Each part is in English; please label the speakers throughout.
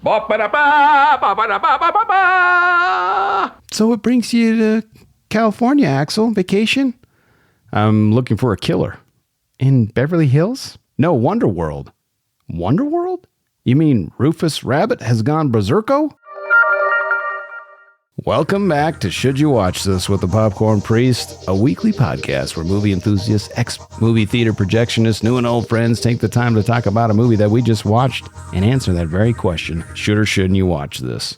Speaker 1: So what brings you to California, Axel? Vacation? I'm looking for a killer. In Beverly Hills? No, Wonderworld. Wonderworld? You mean Rufus Rabbit has gone berserko? Welcome back to Should You Watch This with the Popcorn Priest, a weekly podcast where movie enthusiasts, ex-movie theater projectionists, new and old friends take the time to talk about a movie that we just watched and answer that very question, should or shouldn't you watch this?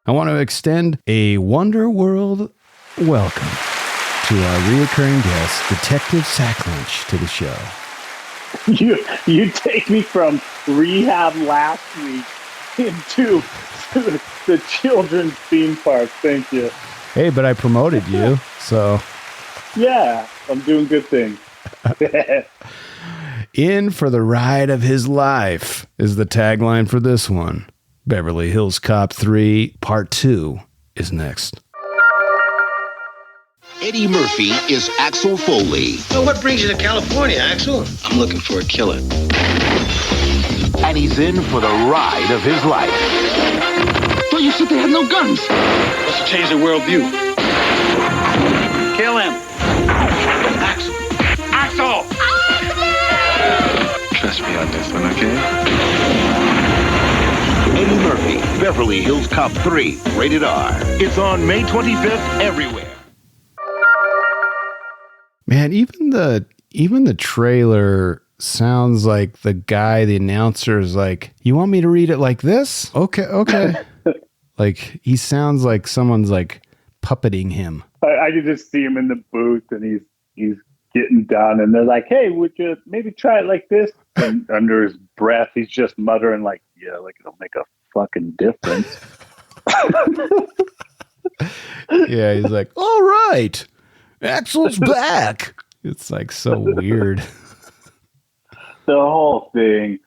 Speaker 1: I want to extend a Wonderworld welcome to our reoccurring guest, Detective Sacklunch, to the show.
Speaker 2: You take me from rehab last week into the children's theme park. Thank you.
Speaker 1: Hey, but I promoted you, so.
Speaker 2: Yeah, I'm doing good things.
Speaker 1: In for the ride of his life is the tagline for this one. Beverly Hills Cop 3 Part 2 is next.
Speaker 3: Eddie Murphy is Axel Foley.
Speaker 4: Well, what brings you to California, Axel?
Speaker 5: I'm looking for a killer.
Speaker 3: And he's in for the ride of his life.
Speaker 5: But you said they had no guns.
Speaker 4: Must have changed their worldview. Kill him. Axel. Axel!
Speaker 5: Trust me on this one, okay?
Speaker 3: Eddie Murphy, Beverly Hills Cop 3, rated R. It's on May 25th everywhere.
Speaker 1: Man, even the trailer sounds like the guy, the announcer is like, you want me to read it like this? Okay. Like, he sounds like someone's like puppeting him.
Speaker 2: I could just see him in the booth and he's getting done and they're like, hey, would you maybe try it like this? And under his breath, he's just muttering like, yeah, like it'll make a fucking difference.
Speaker 1: Yeah, he's like, all right, Axel's back. It's like so weird.
Speaker 2: The whole thing.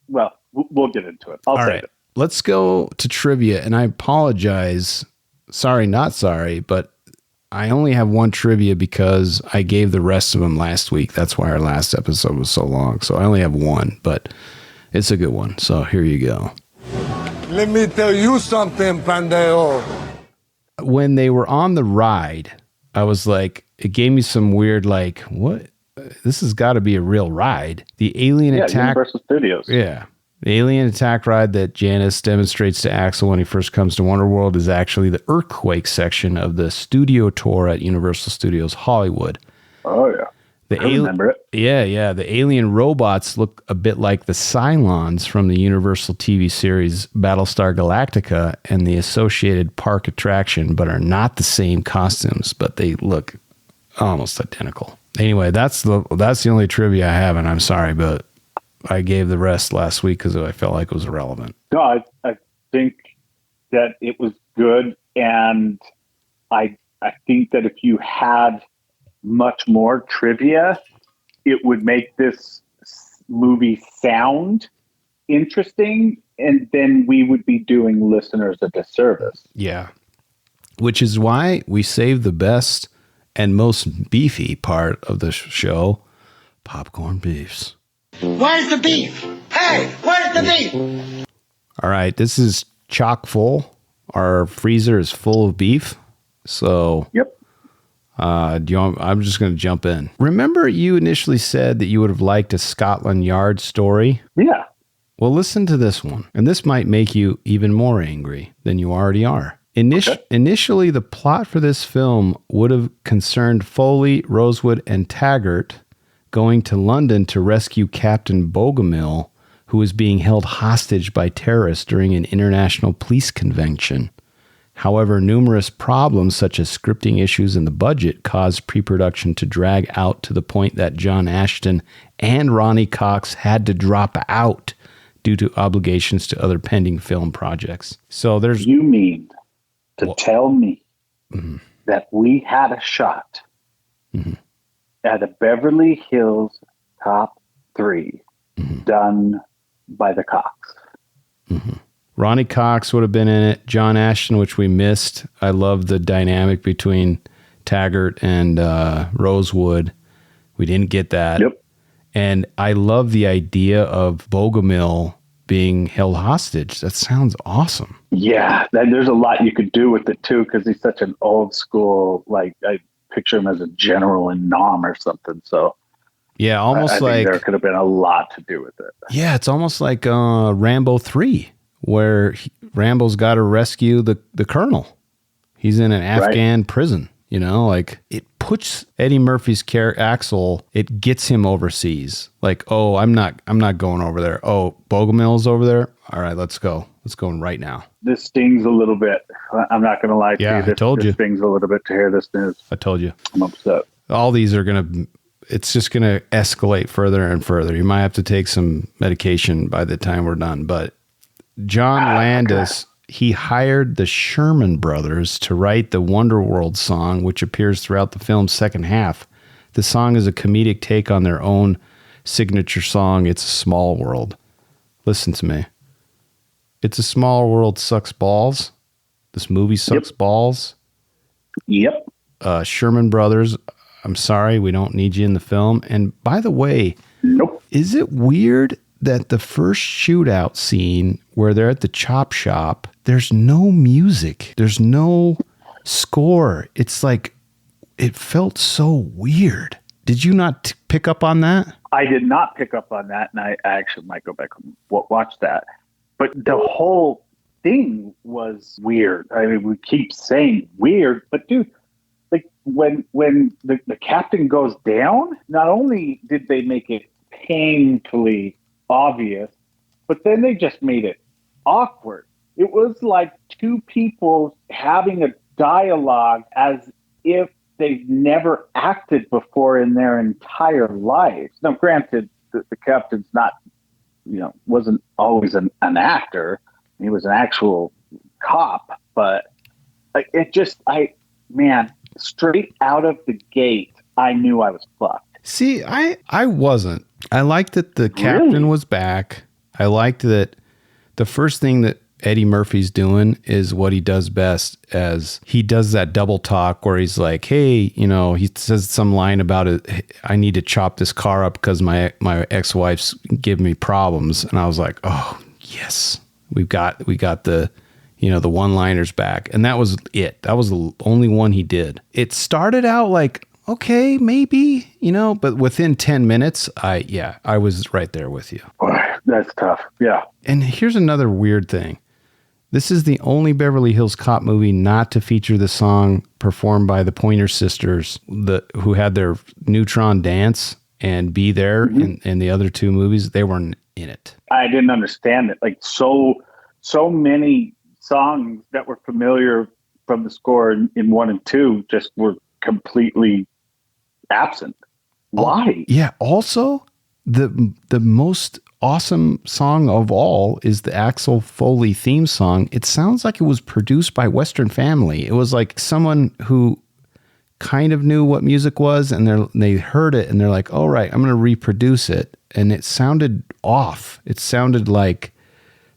Speaker 2: Well, we'll get into it.
Speaker 1: All right. Let's go to trivia. And I apologize. Sorry, not sorry, but I only have one trivia because I gave the rest of them last week. That's why our last episode was so long. So I only have one, but it's a good one. So here you go.
Speaker 6: Let me tell you something, pendejo.
Speaker 1: When they were on the ride, I was like, it gave me some weird, like, what? This has got to be a real ride. The alien attack.
Speaker 2: Universal Studios.
Speaker 1: Yeah. The alien attack ride that Janice demonstrates to Axel when he first comes to Wonderworld is actually the earthquake section of the studio tour at Universal Studios Hollywood.
Speaker 2: Oh, yeah. I remember it.
Speaker 1: Yeah. The alien robots look a bit like the Cylons from the Universal TV series Battlestar Galactica and the associated park attraction, but are not the same costumes, but they look almost identical. Anyway, that's the only trivia I have, and I'm sorry, but I gave the rest last week because I felt like it was irrelevant.
Speaker 2: No, I think that it was good, and I think that if you had much more trivia, it would make this movie sound interesting, and then we would be doing listeners a disservice.
Speaker 1: Yeah, which is why we saved the best and most beefy part of the show, Popcorn Beefs.
Speaker 4: Where's the beef? Hey, where's the beef?
Speaker 1: All right, this is chock full. Our freezer is full of beef. So,
Speaker 2: Yep.
Speaker 1: I'm just going to jump in. Remember, you initially said that you would have liked a Scotland Yard story?
Speaker 2: Yeah.
Speaker 1: Well, listen to this one, and this might make you even more angry than you already are. Initially, the plot for this film would have concerned Foley, Rosewood, and Taggart going to London to rescue Captain Bogomil, who was being held hostage by terrorists during an international police convention. However, numerous problems such as scripting issues and the budget caused pre-production to drag out to the point that John Ashton and Ronnie Cox had to drop out due to obligations to other pending film projects. So there's...
Speaker 2: You mean to tell me that we had a shot at a Beverly Hills Cop 3 done by the Cox?
Speaker 1: Ronnie Cox would have been in it. John Ashton, which we missed. I love the dynamic between Taggart and Rosewood. We didn't get that.
Speaker 2: Yep.
Speaker 1: And I love the idea of Bogomil being held hostage. That sounds awesome.
Speaker 2: Yeah, there's a lot you could do with it too, because he's such an old school. Like I picture him as a general in Nam or something. So
Speaker 1: yeah, almost
Speaker 2: I
Speaker 1: like
Speaker 2: think there could have been a lot to do with it.
Speaker 1: Yeah, it's almost like Rambo 3, where Rambo's got to rescue the colonel. He's in an Afghan prison. You know, like it puts Eddie Murphy's character Axel. It gets him overseas. Like, oh, I'm not going over there. Oh, Bogomil's over there. All right, let's go. Let's go right now.
Speaker 2: This stings a little bit. I'm not going to lie to you.
Speaker 1: I told you.
Speaker 2: This stings a little bit to hear this news.
Speaker 1: I told you.
Speaker 2: I'm upset.
Speaker 1: All these are it's just going to escalate further and further. You might have to take some medication by the time we're done. But John Landis, he hired the Sherman Brothers to write the Wonderworld song, which appears throughout the film's second half. The song is a comedic take on their own signature song, It's a Small World. Listen to me. It's a Small World sucks balls. This movie sucks balls.
Speaker 2: Yep.
Speaker 1: Sherman Brothers, I'm sorry, we don't need you in the film. And by the way,
Speaker 2: Nope.
Speaker 1: is it weird that the first shootout scene where they're at the chop shop, there's no music, there's no score? It's like, it felt so weird. Did you not pick up on that?
Speaker 2: I did not pick up on that, and I actually might go back and watch that. But the whole thing was weird. I mean, we keep saying weird, but dude, like when the captain goes down, not only did they make it painfully obvious, but then they just made it awkward. It was like two people having a dialogue as if they've never acted before in their entire lives. Now, granted, the captain's not, wasn't always an actor. He was an actual cop, but straight out of the gate, I knew I was fucked.
Speaker 1: See, I wasn't. I liked that the captain was back. I liked that the first thing that Eddie Murphy's doing is what he does best, as he does that double talk where he's like, hey, he says some line about it. I need to chop this car up because my ex-wife's giving me problems. And I was like, oh yes, we got the, the one-liners back. And that was it. That was the only one he did. It started out like, okay, maybe, but within 10 minutes, I was right there with you.
Speaker 2: That's tough. Yeah.
Speaker 1: And here's another weird thing. This is the only Beverly Hills Cop movie not to feature the song performed by the Pointer Sisters, who had their Neutron dance and Be There in the other two movies. They weren't in it.
Speaker 2: I didn't understand it. Like so many songs that were familiar from the score in 1 and 2 just were completely absent. Why?
Speaker 1: Yeah. Also, the most awesome song of all is the Axel Foley theme song. It sounds like it was produced by Western Family. It was like someone who kind of knew what music was, and they heard it and they're like, all right, I'm going to reproduce it. And it sounded off. It sounded like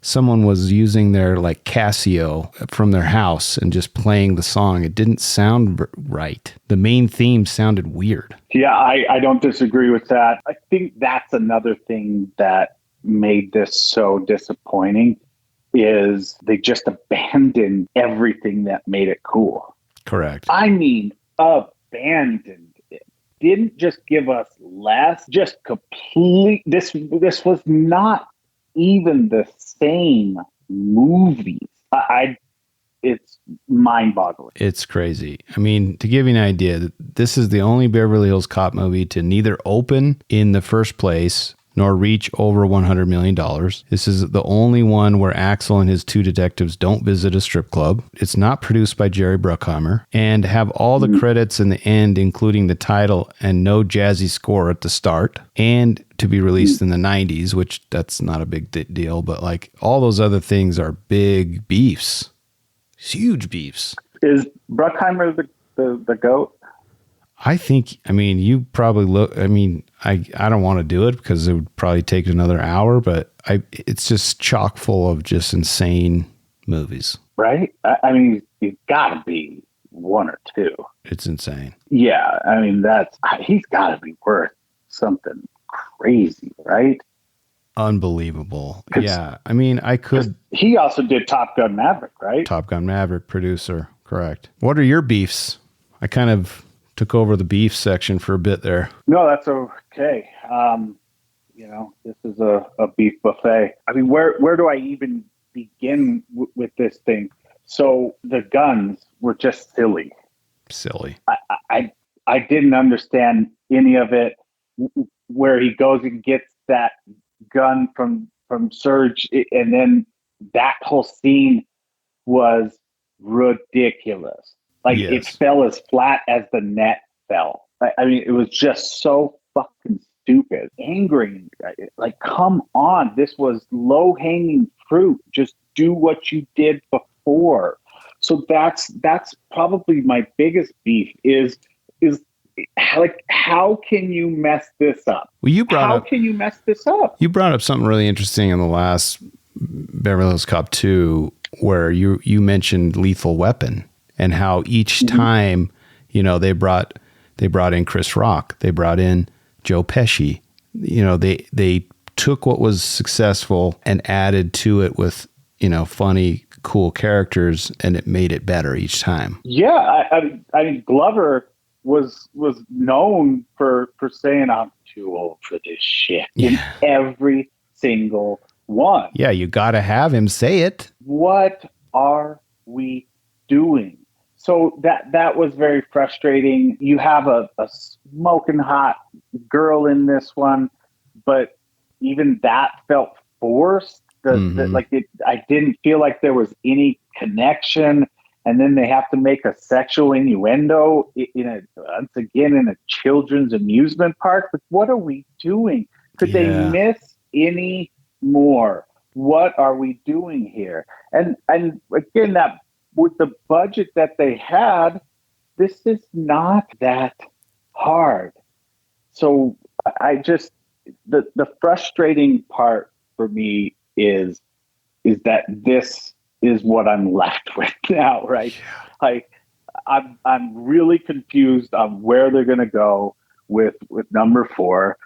Speaker 1: someone was using their like Casio from their house and just playing the song. It didn't sound right. The main theme sounded weird.
Speaker 2: Yeah, I don't disagree with that. I think that's another thing that made this so disappointing, is they just abandoned everything that made it cool.
Speaker 1: Correct.
Speaker 2: I mean, abandoned it. Didn't just give us less, just complete. This was not even the same movies. It's mind-boggling.
Speaker 1: It's crazy. I mean, to give you an idea, this is the only Beverly Hills Cop movie to neither open in the first place nor reach over $100 million. This is the only one where Axel and his two detectives don't visit a strip club. It's not produced by Jerry Bruckheimer, and have all the credits in the end, including the title and no jazzy score at the start, and to be released in the 90s, which that's not a big deal, but like all those other things are big beefs. Huge beefs.
Speaker 2: Is Bruckheimer the GOAT?
Speaker 1: You probably look, I don't want to do it because it would probably take another hour, but it's just chock full of just insane movies.
Speaker 2: Right? He's got to be 1 or 2.
Speaker 1: It's insane.
Speaker 2: Yeah. He's got to be worth something crazy, right?
Speaker 1: Unbelievable. Yeah. I mean, I could.
Speaker 2: He also did Top Gun Maverick, right?
Speaker 1: Top Gun Maverick producer. Correct. What are your beefs? I kind of took over the beef section for a bit there.
Speaker 2: No, that's okay. This is a beef buffet. I mean, where do I even begin with this thing? So the guns were just silly.
Speaker 1: Silly.
Speaker 2: I didn't understand any of it. Where he goes and gets that gun from Serge, and then that whole scene was ridiculous. Like,
Speaker 1: Yes.
Speaker 2: it fell as flat as the net fell. I mean, it was just so fucking stupid, angering. Like, come on, this was low hanging fruit. Just do what you did before. So that's probably my biggest beef is like, how can you mess this up?
Speaker 1: Well,
Speaker 2: How can you mess this up?
Speaker 1: You brought up something really interesting in the last Beverly Hills Cop 2, where you mentioned Lethal Weapon and how each time, they brought in Chris Rock, they brought in Joe Pesci. They took what was successful and added to it with, funny, cool characters, and it made it better each time.
Speaker 2: Yeah, I mean, Glover was known for saying, I'm too old for this shit in every single one.
Speaker 1: Yeah, you got to have him say it.
Speaker 2: What are we doing? So that was very frustrating. You have a smoking hot girl in this one, but even that felt forced. I didn't feel like there was any connection. And then they have to make a sexual innuendo once again in a children's amusement park. But what are we doing? Could they miss any more? What are we doing here? And again, that with the budget that they had, this is not that hard. So I just the frustrating part for me is that this is what I'm left with now, right? I'm really confused on where they're going to go with number 4.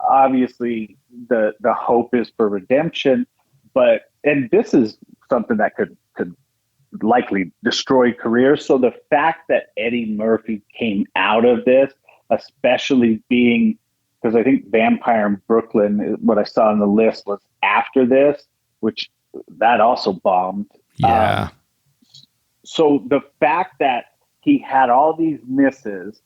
Speaker 2: Obviously, the hope is for redemption, and this is something that could likely destroy careers. So the fact that Eddie Murphy came out of this, especially being, because I think Vampire in Brooklyn, what I saw on the list was after this, which that also bombed.
Speaker 1: Yeah.
Speaker 2: So the fact that he had all these misses,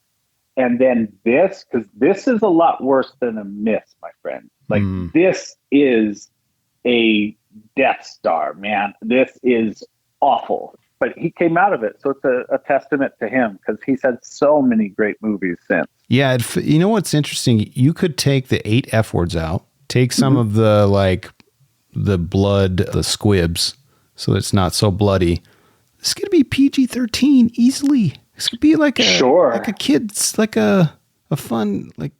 Speaker 2: and then this, because this is a lot worse than a miss, my friend. Like, this is a Death Star, man. This is awful. But he came out of it, so it's a testament to him, because he's had so many great movies since.
Speaker 1: Yeah, you know what's interesting? You could take the 8 F words out, take some of the blood, the squibs, so it's not so bloody. This could be PG-13 easily. This could be like a kid's, like a fun, like,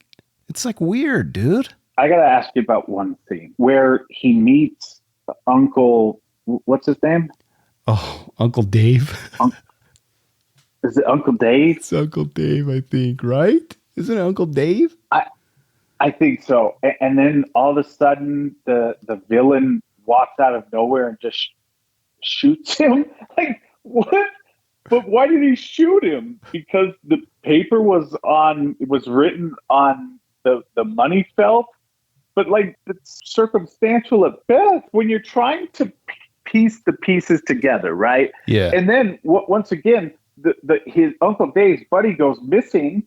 Speaker 1: it's like weird, dude.
Speaker 2: I gotta ask you about one scene where he meets Uncle, what's his name?
Speaker 1: Oh, Uncle Dave.
Speaker 2: Is it Uncle Dave?
Speaker 1: It's Uncle Dave, I think, right? Isn't it Uncle Dave?
Speaker 2: I think so. And then all of a sudden, the villain walks out of nowhere and just shoots him. Like, what? But why did he shoot him? Because the paper was written on the money felt. But like, it's circumstantial at best when you're trying to piece the pieces together, right?
Speaker 1: Yeah.
Speaker 2: And then once again, his Uncle Dave's buddy goes missing.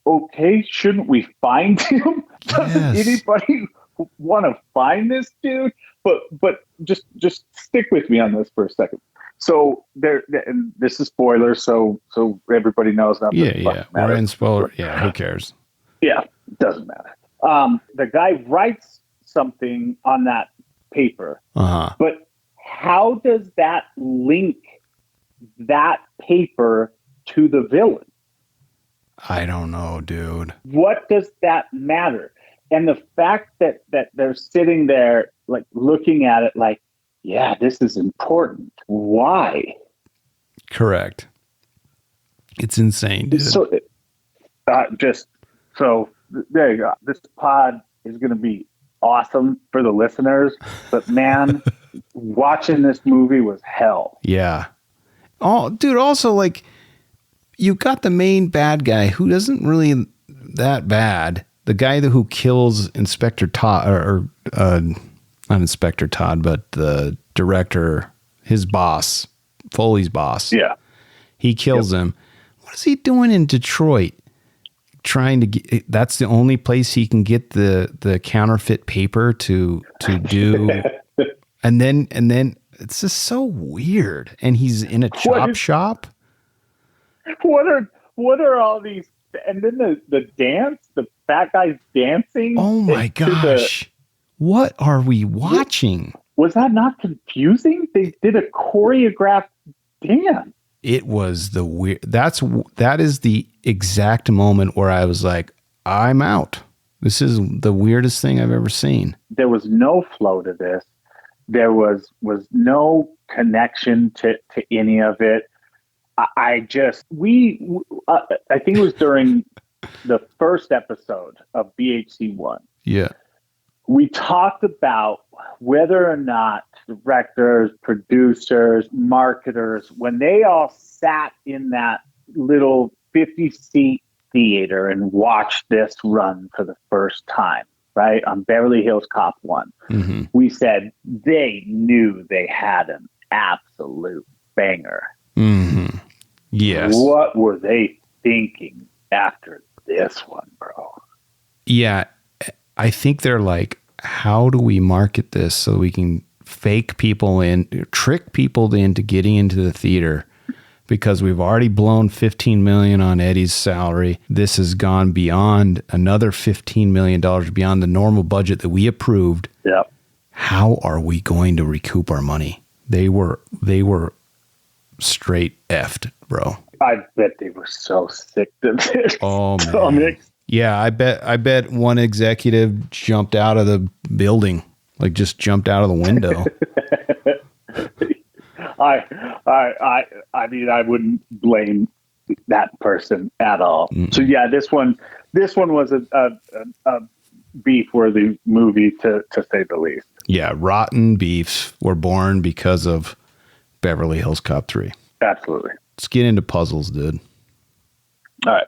Speaker 2: Okay, shouldn't we find him? Doesn't anybody want to find this dude? But just stick with me on this for a second. So and this is spoiler, so everybody knows now.
Speaker 1: Yeah. We're in spoiler. Yeah, who cares?
Speaker 2: Yeah, doesn't matter. The guy writes something on that paper, but how does that link that paper to the villain?
Speaker 1: I don't know, dude.
Speaker 2: What does that matter? And the fact that they're sitting there, like, looking at it like, yeah, this is important. Why? Correct.
Speaker 1: It's insane, dude.
Speaker 2: So there you go. This pod is going to be awesome for the listeners, but man, watching this movie was hell.
Speaker 1: Yeah. Oh, dude, also, like, you got the main bad guy who isn't really that bad. The guy who kills Inspector Todd, or not Inspector Todd, but the director, his boss, Foley's boss.
Speaker 2: Yeah.
Speaker 1: He kills him. What is he doing in Detroit? Trying to get, that's the only place he can get the counterfeit paper to do. and then it's just so weird. And he's in a chop shop.
Speaker 2: What are all these? And then the dance, the fat guy's dancing.
Speaker 1: Oh my gosh. What are we watching?
Speaker 2: Was that not confusing? They did a choreographed dance.
Speaker 1: It was the weird. That is the exact moment where I was like, I'm out. This is the weirdest thing I've ever seen.
Speaker 2: There was no flow to this. There was no connection to any of it. I think it was during the first episode of BHC1.
Speaker 1: Yeah.
Speaker 2: We talked about whether or not directors, producers, marketers, when they all sat in that little 50-seat theater and watched this run for the first time, right, on Beverly Hills Cop 1, we said they knew they had an absolute banger.
Speaker 1: Mm-hmm. Yes.
Speaker 2: What were they thinking after this one, bro?
Speaker 1: Yeah. I think they're like, how do we market this so we can fake people in, trick people into getting into the theater? Because we've already blown $15 million on Eddie's salary. This has gone beyond another $15 million beyond the normal budget that we approved.
Speaker 2: Yep.
Speaker 1: How are we going to recoup our money? They were straight effed, bro.
Speaker 2: I bet they were so sick of this.
Speaker 1: Oh man. Yeah, I bet one executive jumped out of the building, like just jumped out of the window.
Speaker 2: I mean, I wouldn't blame that person at all. So yeah, this one was a beef-worthy movie to say the least.
Speaker 1: Yeah, rotten beefs were born because of Beverly Hills Cop 3.
Speaker 2: Absolutely.
Speaker 1: Let's get into puzzles, dude.
Speaker 2: All right.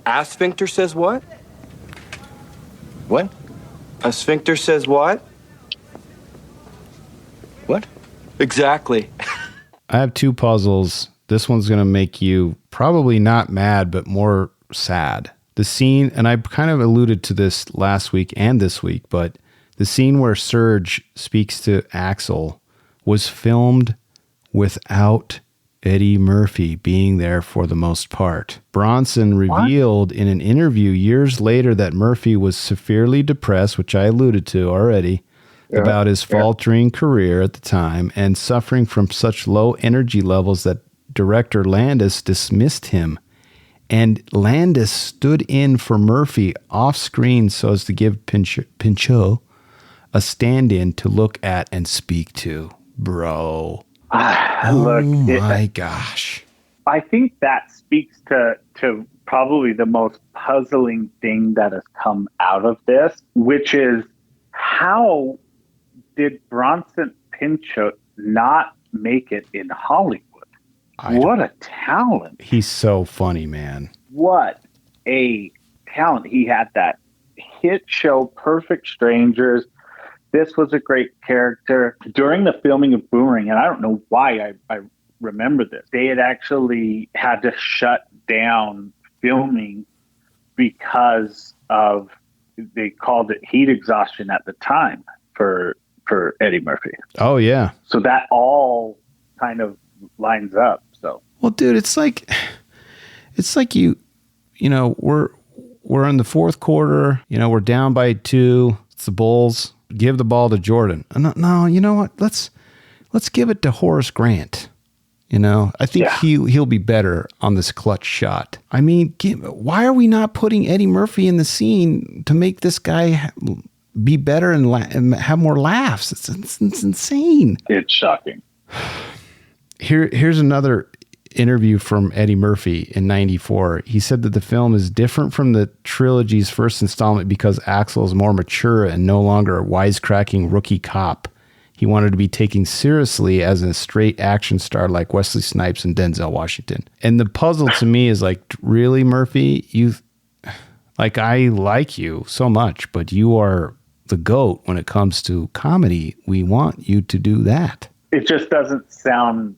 Speaker 7: A sphincter says what?
Speaker 5: What?
Speaker 7: A sphincter says what?
Speaker 5: What?
Speaker 7: Exactly.
Speaker 1: I have two puzzles. This one's going to make you probably not mad, but more sad. The scene, and I kind of alluded to this last week and this week, but the scene where Serge speaks to Axel was filmed without Eddie Murphy being there for the most part. Bronson revealed in an interview years later that Murphy was severely depressed, which I alluded to already, about his faltering career at the time and suffering from such low energy levels that director Landis dismissed him. And Landis stood in for Murphy off screen so as to give Pinchot a stand-in to look at and speak to. Bro.
Speaker 2: Look,
Speaker 1: my gosh.
Speaker 2: I think that speaks to probably the most puzzling thing that has come out of this, which is how did Bronson Pinchot not make it in Hollywood? What a talent.
Speaker 1: He's so funny, man.
Speaker 2: What a talent. He had that hit show, Perfect Strangers. This was a great character. During the filming of Boomerang, and I don't know why I remember this, they had actually had to shut down filming because of, they called it heat exhaustion at the time for Eddie Murphy.
Speaker 1: Oh, yeah.
Speaker 2: So that all kind of lines up. So,
Speaker 1: well, dude, it's like you know, we're in the fourth quarter, you know, we're down by 2. It's the Bulls. Give the ball to Jordan. No, you know what? Let's give it to Horace Grant. You know, I think he'll be better on this clutch shot. I mean, why are we not putting Eddie Murphy in the scene to make this guy be better and have more laughs? It's insane.
Speaker 2: It's shocking.
Speaker 1: Here's another interview from Eddie Murphy in 94. He said that the film is different from the trilogy's first installment because Axel is more mature and no longer a wisecracking rookie cop. He wanted to be taken seriously as a straight action star like Wesley Snipes and Denzel Washington. And the puzzle to me is like, really, Murphy? I like you so much, but you are the GOAT when it comes to comedy. We want you to do that.
Speaker 2: It just doesn't sound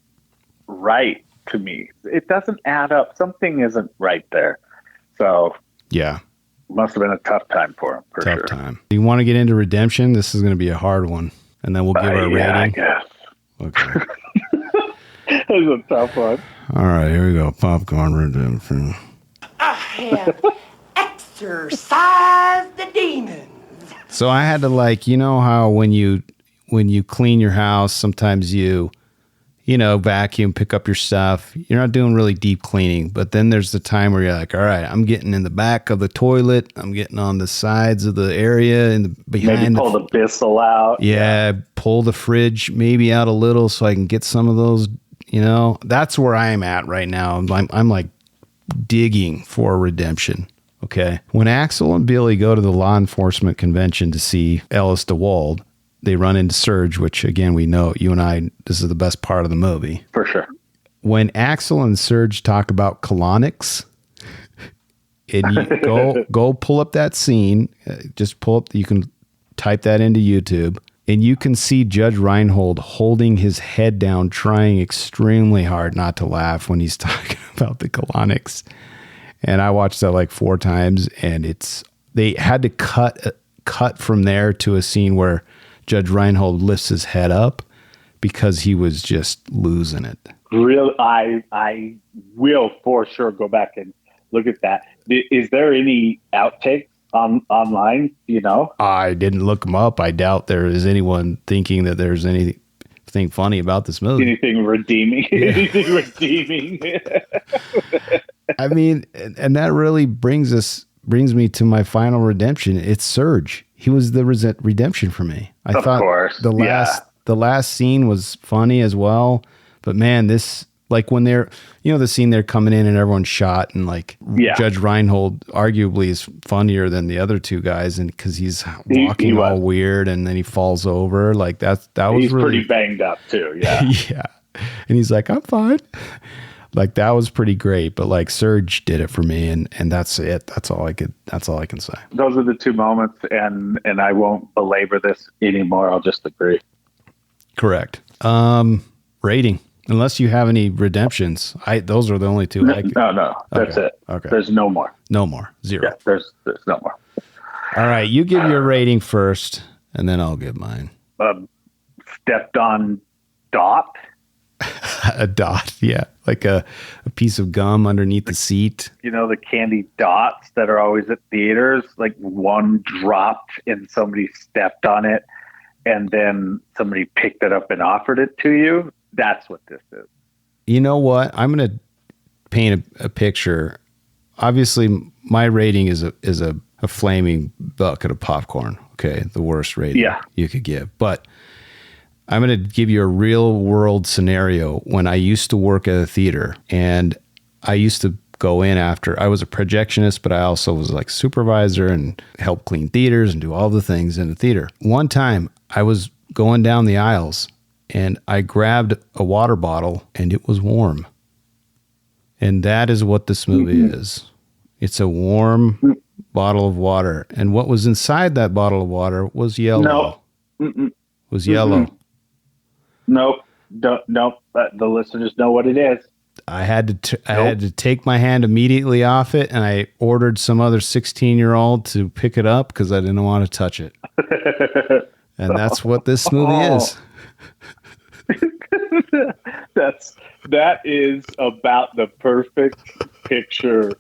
Speaker 2: right to me. It doesn't add up. Something isn't right there. So
Speaker 1: yeah,
Speaker 2: must have been a tough time for him. For
Speaker 1: tough
Speaker 2: sure.
Speaker 1: time. Do you want to get into Redemption? This is going to be a hard one, and then we'll give our rating.
Speaker 2: I guess.
Speaker 1: Okay.
Speaker 2: That's a tough one.
Speaker 1: All right, here we go. Popcorn Redemption.
Speaker 4: I have exorcised the demons.
Speaker 1: So I had to how when you clean your house, sometimes you vacuum, pick up your stuff. You're not doing really deep cleaning, but then there's the time where you're like, all right, I'm getting in the back of the toilet. I'm getting on the sides of the area and behind.
Speaker 2: Maybe pull the Bissell out.
Speaker 1: Yeah, pull the fridge maybe out a little so I can get some of those. That's where I am at right now. I'm like digging for redemption. Okay. When Axel and Billy go to the law enforcement convention to see Ellis DeWald, they run into Surge, which again, we know, you and I, this is the best part of the movie.
Speaker 2: For sure.
Speaker 1: When Axel and Surge talk about colonics, and you go pull up that scene, just pull up, you can type that into YouTube, and you can see Judge Reinhold holding his head down, trying extremely hard not to laugh when he's talking about the colonics. And I watched that like 4 times, and they had to cut from there to a scene where Judge Reinhold lifts his head up because he was just losing it.
Speaker 2: Real, I will for sure go back and look at that. Is there any outtakes online?
Speaker 1: I didn't look them up. I doubt there is anyone thinking that there's anything funny about this movie.
Speaker 2: Anything redeeming? Yeah. Anything redeeming?
Speaker 1: I mean, and that really brings me to my final redemption. It's Surge. He was the redemption for me. I thought the last scene was funny as well, but man, this, like when they're, the scene they're coming in and everyone's shot, and Judge Reinhold arguably is funnier than the other 2 guys, and because he's walking all weird and then he falls over, like that was
Speaker 2: he's
Speaker 1: really
Speaker 2: pretty banged up too. Yeah,
Speaker 1: yeah, and he's like, I'm fine. Like that was pretty great, but like Surge did it for me, and that's it. That's all I can say.
Speaker 2: Those are the 2 moments, and I won't belabor this anymore. I'll just agree.
Speaker 1: Correct. Rating, unless you have any redemptions. Those are the only 2.
Speaker 2: No, that's it.
Speaker 1: Okay.
Speaker 2: There's no more.
Speaker 1: No more. 0.
Speaker 2: Yeah, there's no more.
Speaker 1: All right, you give your rating first, and then I'll give mine.
Speaker 2: Stepped on dot.
Speaker 1: A dot, yeah, like a piece of gum underneath the seat.
Speaker 2: The candy dots that are always at theaters, like one dropped and somebody stepped on it, and then somebody picked it up and offered it to you. That's what this is. You know what?
Speaker 1: I'm going to paint a picture. Obviously, my rating is a flaming bucket of popcorn. Okay, the worst rating you could give, but I'm going to give you a real world scenario. When I used to work at a theater, and I used to go in after, I was a projectionist, but I also was like supervisor and helped clean theaters and do all the things in the theater. One time I was going down the aisles and I grabbed a water bottle and it was warm. And that is what this movie is. It's a warm bottle of water. And what was inside that bottle of water was yellow. Was yellow.
Speaker 2: Nope. Nope. The listeners know what it is.
Speaker 1: I had to take my hand immediately off it, and I ordered some other 16-year-old to pick it up because I didn't want to touch it. And that's what this movie is.
Speaker 2: That is about the perfect picture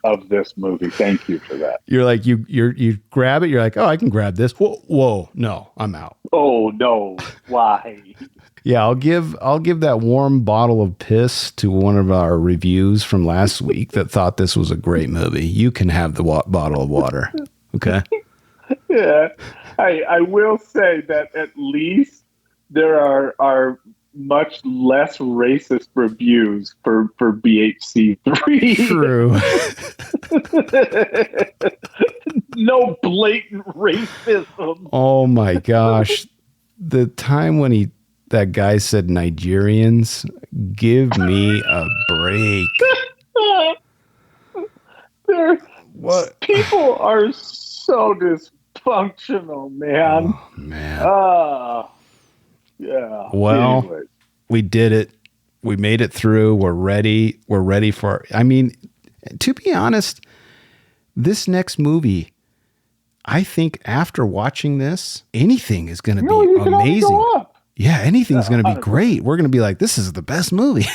Speaker 2: of this movie. Thank you for that.
Speaker 1: You're like, you grab it. You're like, oh, I can grab this. Whoa, no, I'm out.
Speaker 2: Oh no, why?
Speaker 1: Yeah, I'll give that warm bottle of piss to one of our reviews from last week that thought this was a great movie. You can have the bottle of water. Okay.
Speaker 2: Yeah, I will say that at least there are much less racist reviews for BHC3.
Speaker 1: True.
Speaker 2: No blatant racism.
Speaker 1: Oh my gosh. The time when that guy said Nigerians, give me a break. What?
Speaker 2: People are so dysfunctional, man.
Speaker 1: Oh, man.
Speaker 2: Yeah.
Speaker 1: Well,
Speaker 2: Anyways.
Speaker 1: we did it. We made it through. We're ready. We're ready for, I mean, to be honest, this next movie, I think after watching this, anything is going to be
Speaker 2: you can only
Speaker 1: amazing.
Speaker 2: go up.
Speaker 1: Yeah, anything's going to be great. We're going to be like, this is the best movie.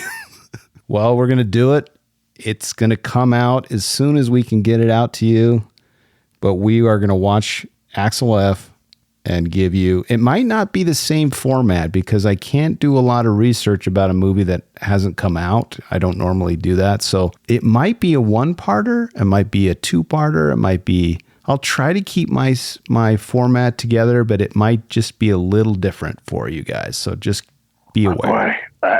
Speaker 1: Well, we're going to do it. It's going to come out as soon as we can get it out to you. But we are going to watch Axel F and give you, it might not be the same format because I can't do a lot of research about a movie that hasn't come out. I don't normally do that. So it might be a one-parter. It might be a two-parter. It might be, I'll try to keep my format together, but it might just be a little different for you guys. So just be aware.
Speaker 2: Boy,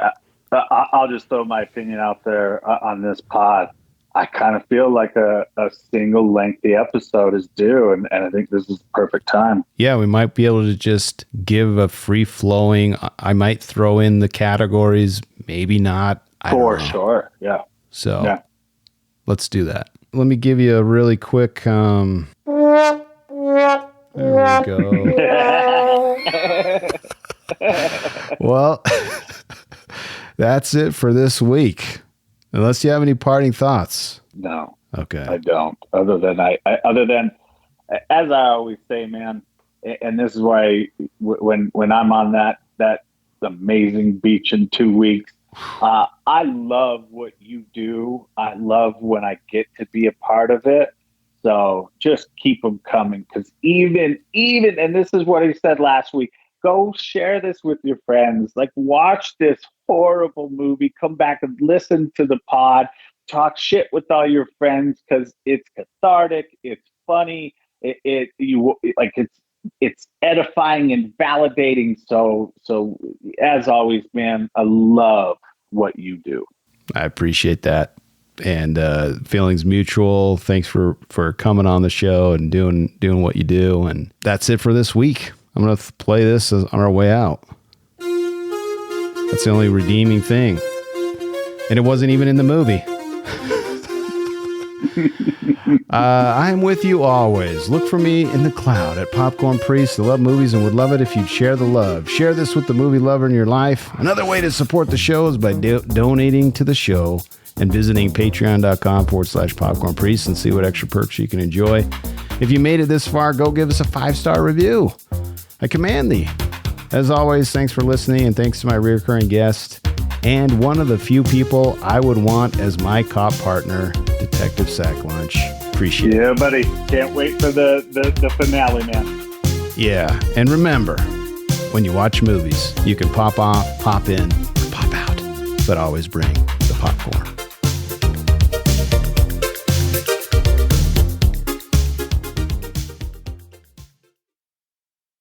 Speaker 2: I'll just throw my opinion out there on this pod. I kind of feel like a single lengthy episode is due, and I think this is the perfect time.
Speaker 1: Yeah, we might be able to just give a free-flowing, I might throw in the categories, maybe not.
Speaker 2: For sure, yeah.
Speaker 1: So
Speaker 2: yeah.
Speaker 1: Let's do that. Let me give you a really quick, there we go. Well, that's it for this week. Unless you have any parting thoughts.
Speaker 2: No.
Speaker 1: Okay.
Speaker 2: I don't. Other than as I always say, man, and this is why when I'm on that amazing beach in 2 weeks, I love what you do. I love when I get to be a part of it. So just keep them coming, because even, and this is what he said last week, go share this with your friends. Like, watch this horrible movie, come back and listen to the pod, talk shit with all your friends, because it's cathartic, it's funny, it's edifying and validating. So as always, man, I love what you do.
Speaker 1: I appreciate that. And feelings mutual. Thanks for coming on the show and doing what you do. And that's it for this week. I'm going to play this on our way out. That's the only redeeming thing. And it wasn't even in the movie. I'm with you always. Look for me in the cloud at Popcorn Priest. I love movies and would love it if you'd share the love. Share this with the movie lover in your life. Another way to support the show is by donating to the show and visiting patreon.com/Popcorn Priest and see what extra perks you can enjoy. If you made it this far, go give us a 5-star review. I command thee. As always, thanks for listening, and thanks to my recurring guest and one of the few people I would want as my cop partner, Detective Sack Lunch. Appreciate it.
Speaker 2: Yeah, buddy. Can't wait for the finale, man.
Speaker 1: Yeah, and remember, when you watch movies, you can pop off, pop in, or pop out, but always bring the popcorn.